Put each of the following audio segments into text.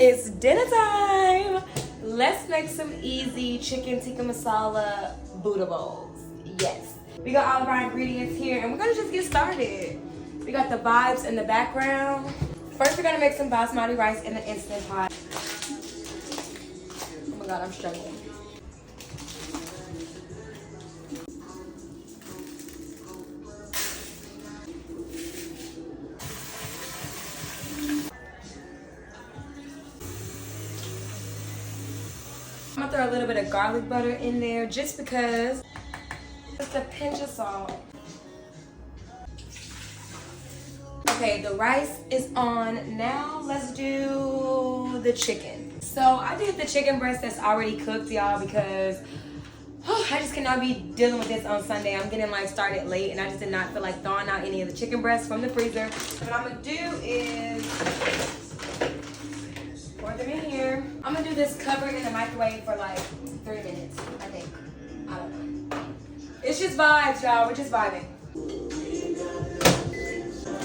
It's dinner time. Let's make some easy chicken tikka masala Buddha bowls. Yes. We got all of our ingredients here and we're gonna just get started. We got the vibes in the background. First, we're gonna make some basmati rice in the Instant Pot. Oh my God, I'm struggling. I'm gonna throw a little bit of garlic butter in there just because. Just a pinch of salt. Okay, the rice is on. Now let's do the chicken. So I did the chicken breast that's already cooked, y'all, because I just cannot be dealing with this on Sunday. I'm getting like started late and I just did not feel like throwing out any of the chicken breasts from the freezer. What I'm gonna do is pour them in here. I'm gonna do this covered in the microwave for like 3 minutes, I think. I don't know. It's just vibes, y'all. We're just vibing.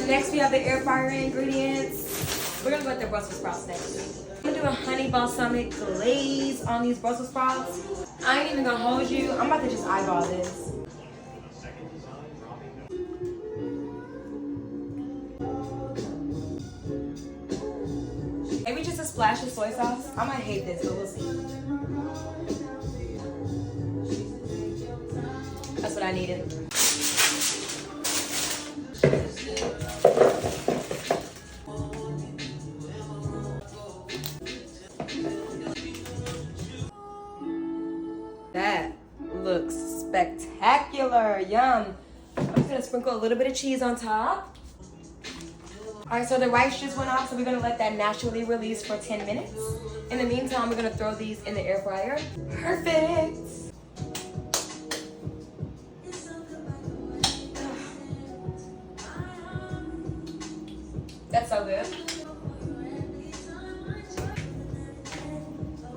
Next, we have the air fryer ingredients. We're gonna go with the Brussels sprouts next. I'm gonna do a honey balsamic glaze on these Brussels sprouts. I ain't even gonna hold you. I'm about to just eyeball this. Maybe just a splash of soy sauce. I might hate this, but we'll see. That's what I needed. That looks spectacular. Yum. I'm just gonna sprinkle a little bit of cheese on top. All right, so the rice just went off, so we're gonna let that naturally release for 10 minutes. In the meantime, we're gonna throw these in the air fryer. Perfect. That's so good.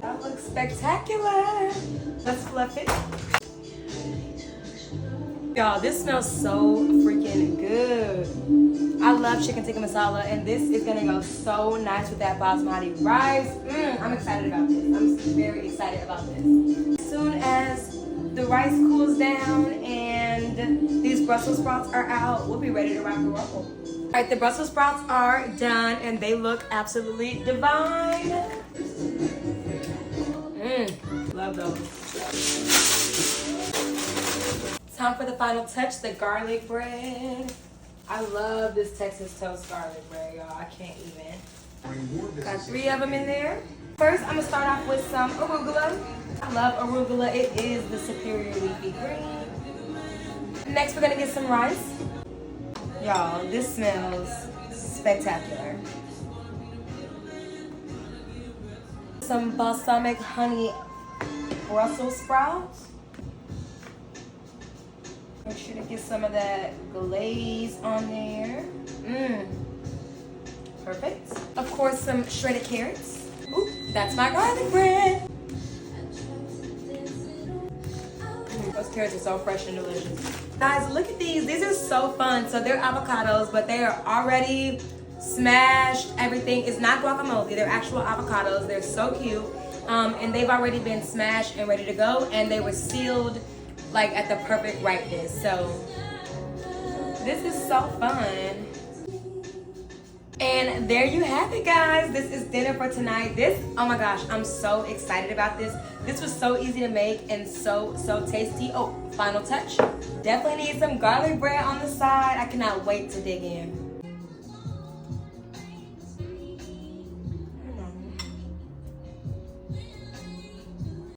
That looks spectacular. Let's fluff it. Y'all, this smells so freaking good. I love chicken tikka masala, and this is gonna go so nice with that basmati rice. I'm excited about this. I'm very excited about this. As soon as the rice cools down and these Brussels sprouts are out, we'll be ready to rock and roll. All right, the Brussels sprouts are done and they look absolutely divine. Love those. Time for the final touch, the garlic bread. I love this Texas toast garlic bread, y'all. I can't even. Got 3 of them in there. First, I'm gonna start off with some arugula. I love arugula. It is the superior leafy green. Next, we're gonna get some rice. Y'all, this smells spectacular. Some balsamic honey Brussels sprouts. Make sure to get some of that glaze on there. Perfect. Of course, some shredded carrots. Ooh, that's my garlic bread. Those carrots are so fresh and delicious. Guys, look at these. These are so fun. So they're avocados, but they are already smashed. Everything is not guacamole. They're actual avocados. They're so cute. And they've already been smashed and ready to go. And they were sealed like at the perfect ripeness. So this is so fun. And there you have it, guys. This is dinner for tonight. Oh my gosh, I'm so excited about this. This was so easy to make and so tasty. Oh, final touch. Definitely need some garlic bread on the side. I cannot wait to dig in.